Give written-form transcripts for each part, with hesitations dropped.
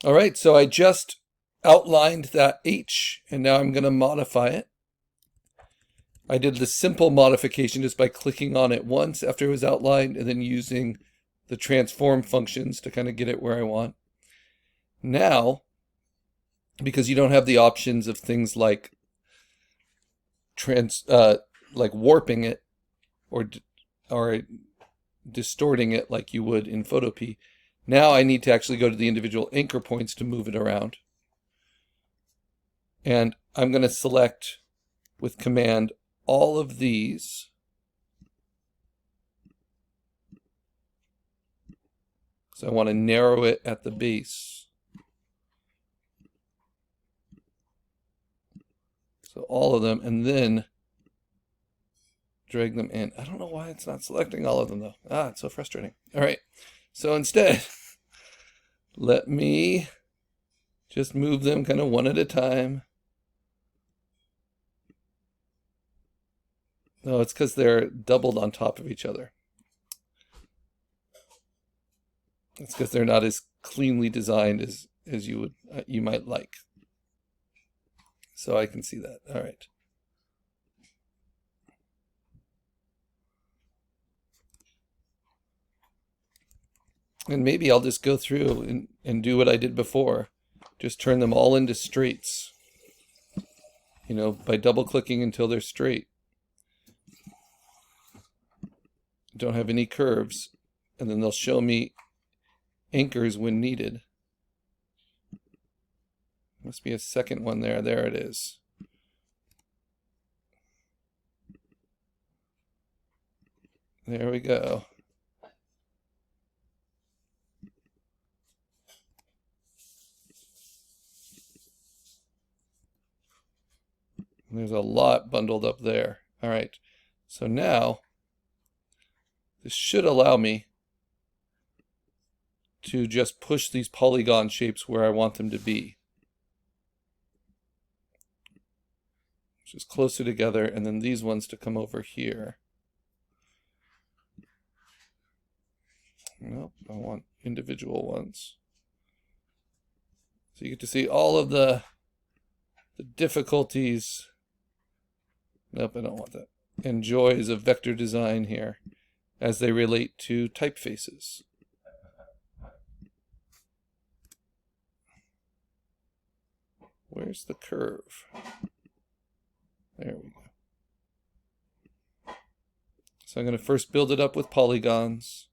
All right, so I just outlined that H, and now I'm going to modify it. I did the simple modification just by clicking on it once after it was outlined and then using the transform functions to kind of get it where I want. Now, because you don't have the options of things like warping it or distorting it like you would in Photopea, now I need to actually go to the individual anchor points to move it around. And I'm going to select with Command all of these. So I want to narrow it at the base. So all of them, and then drag them in. I don't know why it's not selecting all of them though. It's so frustrating. All right, so instead, let me just move them kind of one at a time. No, it's because they're doubled on top of each other. It's because they're not as cleanly designed as you might like. So I can see that. All right. And maybe I'll just go through and do what I did before. Just turn them all into straights. You know, by double clicking until they're straight. Don't have any curves. And then they'll show me anchors when needed. Must be a second one there. There it is. There we go. And there's a lot bundled up there. All right. So now this should allow me to just push these polygon shapes where I want them to be. Just closer together, and then these ones to come over here. Nope, I want individual ones. So you get to see all of the difficulties. Nope, I don't want that. And joys of vector design here as they relate to typefaces. Where's the curve? There we go. So I'm going to first build it up with polygons.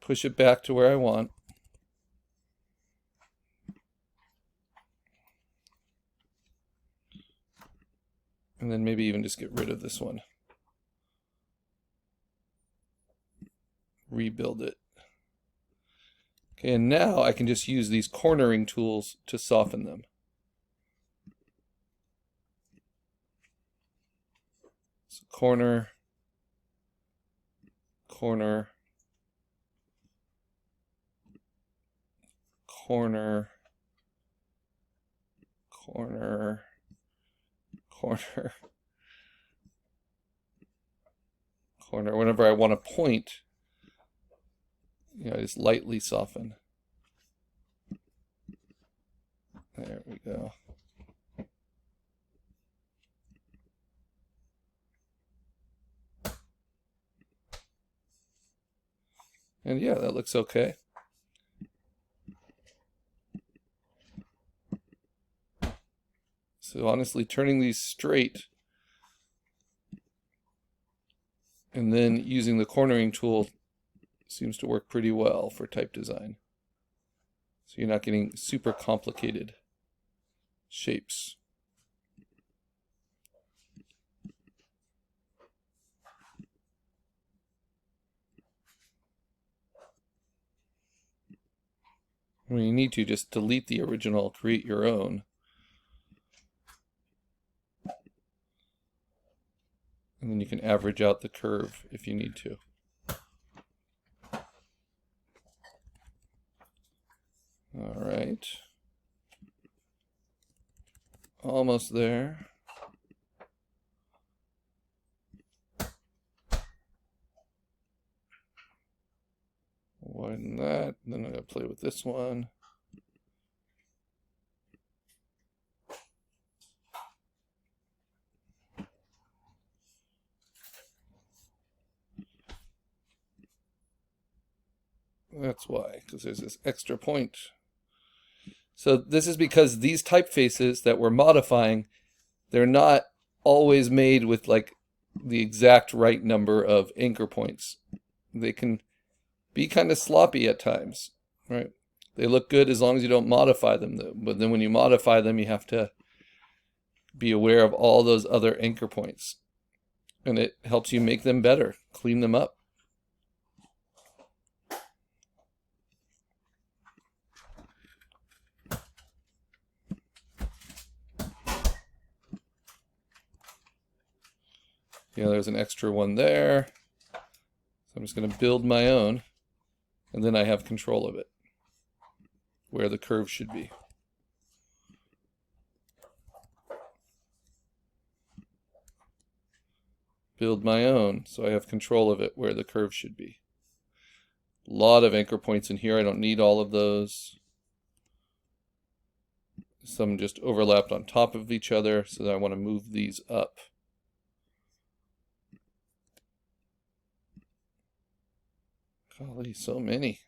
Push it back to where I want. And then maybe even just get rid of this one. Rebuild it. Okay, and now I can just use these cornering tools to soften them. So corner, corner, corner, corner, corner, corner. Whenever I want to point, I just lightly soften. There we go. And yeah, that looks okay. So honestly, turning these straight and then using the cornering tool seems to work pretty well for type design. So you're not getting super complicated shapes. When you need to, just delete the original, create your own. And then you can average out the curve if you need to. All right. Almost there. Widen that, then going to play with this one. That's why, because there's this extra point. So this is because these typefaces that we're modifying, they're not always made with like the exact right number of anchor points. They can be kind of sloppy at times, right? They look good as long as you don't modify them, but then when you modify them, you have to be aware of all those other anchor points. And it helps you make them better, clean them up. Yeah, there's an extra one there. So I'm just going to build my own, and then I have control of it, where the curve should be. Build my own, so I have control of it, where the curve should be. A lot of anchor points in here. I don't need all of those. Some just overlapped on top of each other, so that I want to move these up. Golly, so many.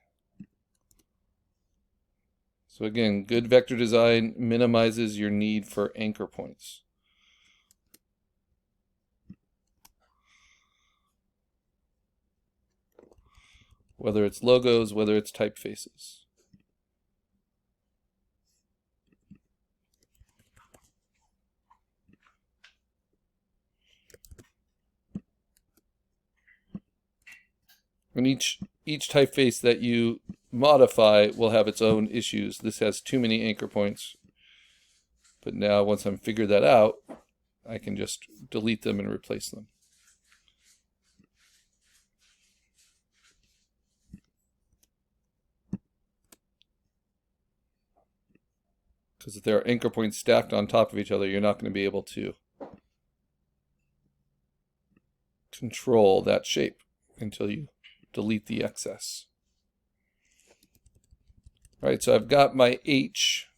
So again, good vector design minimizes your need for anchor points. Whether it's logos, whether it's typefaces. And each typeface that you modify will have its own issues. This has too many anchor points. But now once I'm figured that out, I can just delete them and replace them. Because if there are anchor points stacked on top of each other, you're not going to be able to control that shape until you delete the excess. All right, so I've got my H.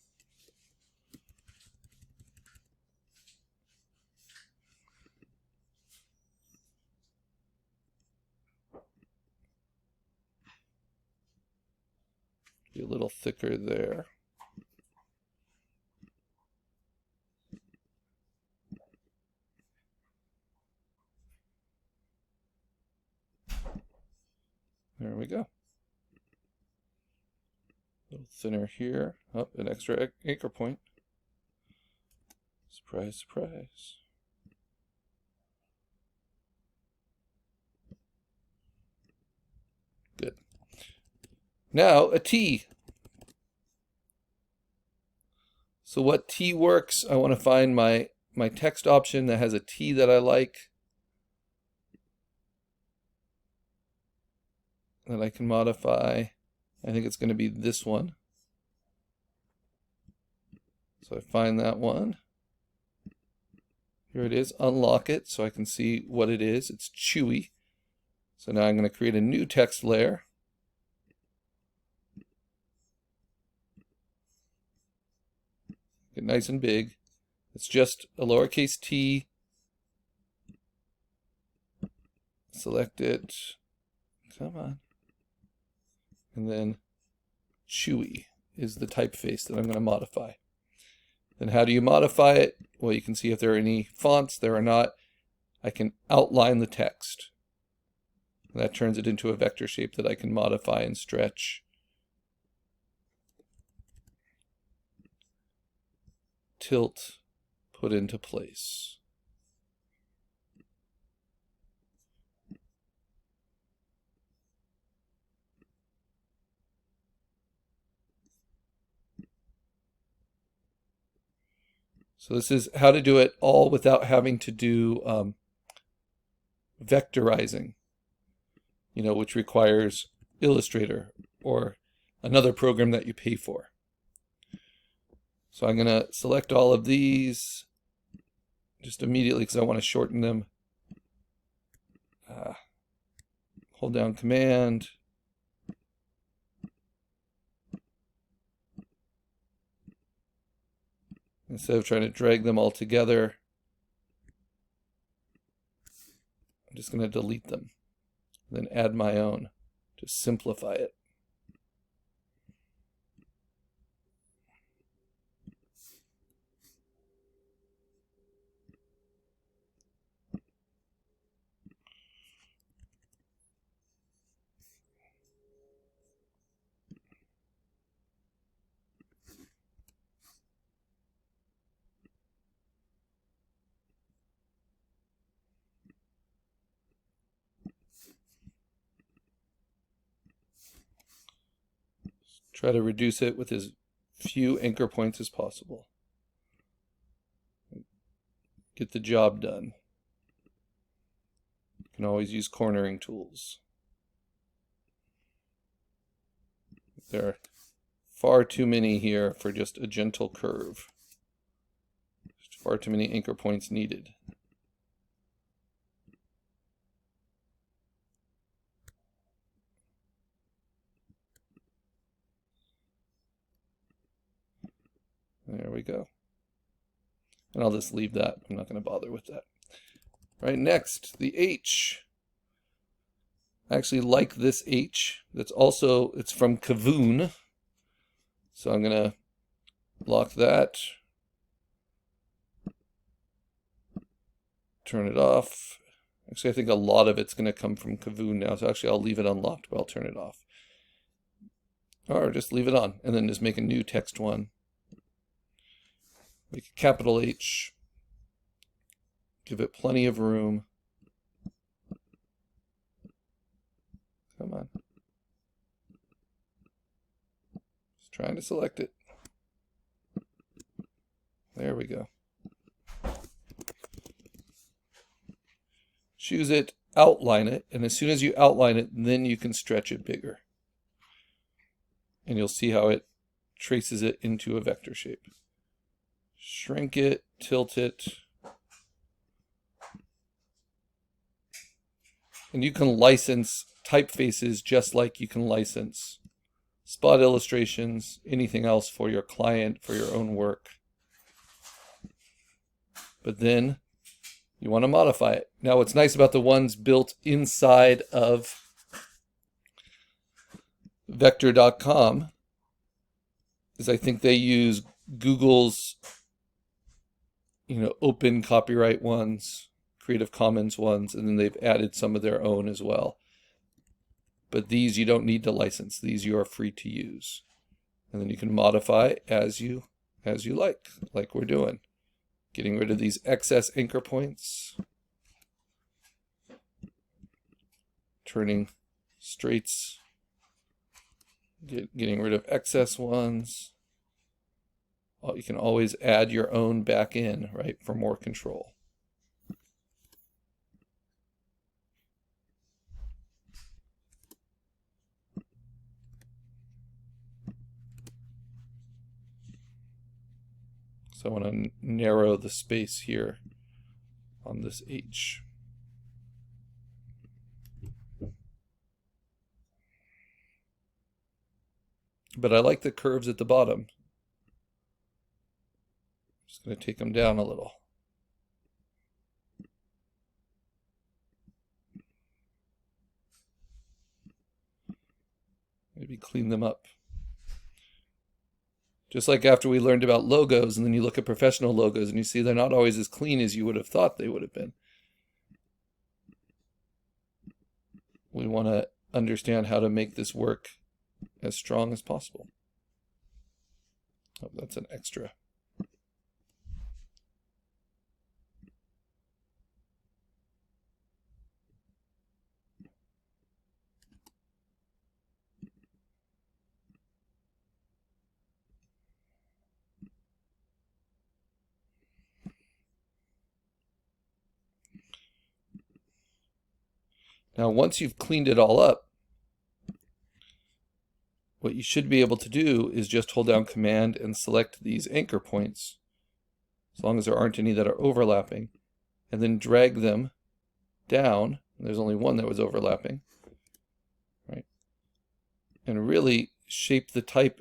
Be a little thicker there. There we go. A little thinner here. Up, an extra anchor point. Surprise, surprise. Good. Now, a T. So what T works? I want to find my text option that has a T that I like, that I can modify. I think it's going to be this one. So I find that one. Here it is. Unlock it so I can see what it is. It's chewy. So now I'm going to create a new text layer. Get nice and big. It's just a lowercase t. Select it. Come on. And then chewy is the typeface that I'm going to modify. Then how do you modify it? Well, you can see if there are any fonts. There are not. I can outline the text. And that turns it into a vector shape that I can modify and stretch. Tilt, put into place. So this is how to do it all without having to do vectorizing, which requires Illustrator or another program that you pay for. So I'm going to select all of these just immediately because I want to shorten them. Hold down Command. Instead of trying to drag them all together, I'm just going to delete them, then add my own to simplify it. Try to reduce it with as few anchor points as possible. Get the job done. You can always use cornering tools. There are far too many here for just a gentle curve. There's far too many anchor points needed. There we go. And I'll just leave that. I'm not going to bother with that. Right, next, the H. I actually like this H. It's from Kavoon. So I'm going to lock that. Turn it off. Actually, I think a lot of it's going to come from Kavoon now. So actually, I'll leave it unlocked, but I'll turn it off. Or just leave it on, and then just make a new text one. Make a capital H. Give it plenty of room. Come on. Just trying to select it. There we go. Choose it, outline it, and as soon as you outline it, then you can stretch it bigger. And you'll see how it traces it into a vector shape. Shrink it, tilt it. And you can license typefaces just like you can license spot illustrations, anything else for your client, for your own work. But then you want to modify it. Now what's nice about the ones built inside of Vectr.com is I think they use Google's open copyright ones, Creative Commons ones, and then they've added some of their own as well. But these you don't need to license. These you are free to use. And then you can modify as you like we're doing. Getting rid of these excess anchor points. Turning straights. Getting rid of excess ones. You can always add your own back in, right, for more control. So I want to narrow the space here on this H. But I like the curves at the bottom. Just going to take them down a little. Maybe clean them up. Just like after we learned about logos, and then you look at professional logos and you see they're not always as clean as you would have thought they would have been. We want to understand how to make this work as strong as possible. Oh, that's an extra. Now, once you've cleaned it all up, what you should be able to do is just hold down Command and select these anchor points, as long as there aren't any that are overlapping, and then drag them down. There's only one that was overlapping, right? And really shape the type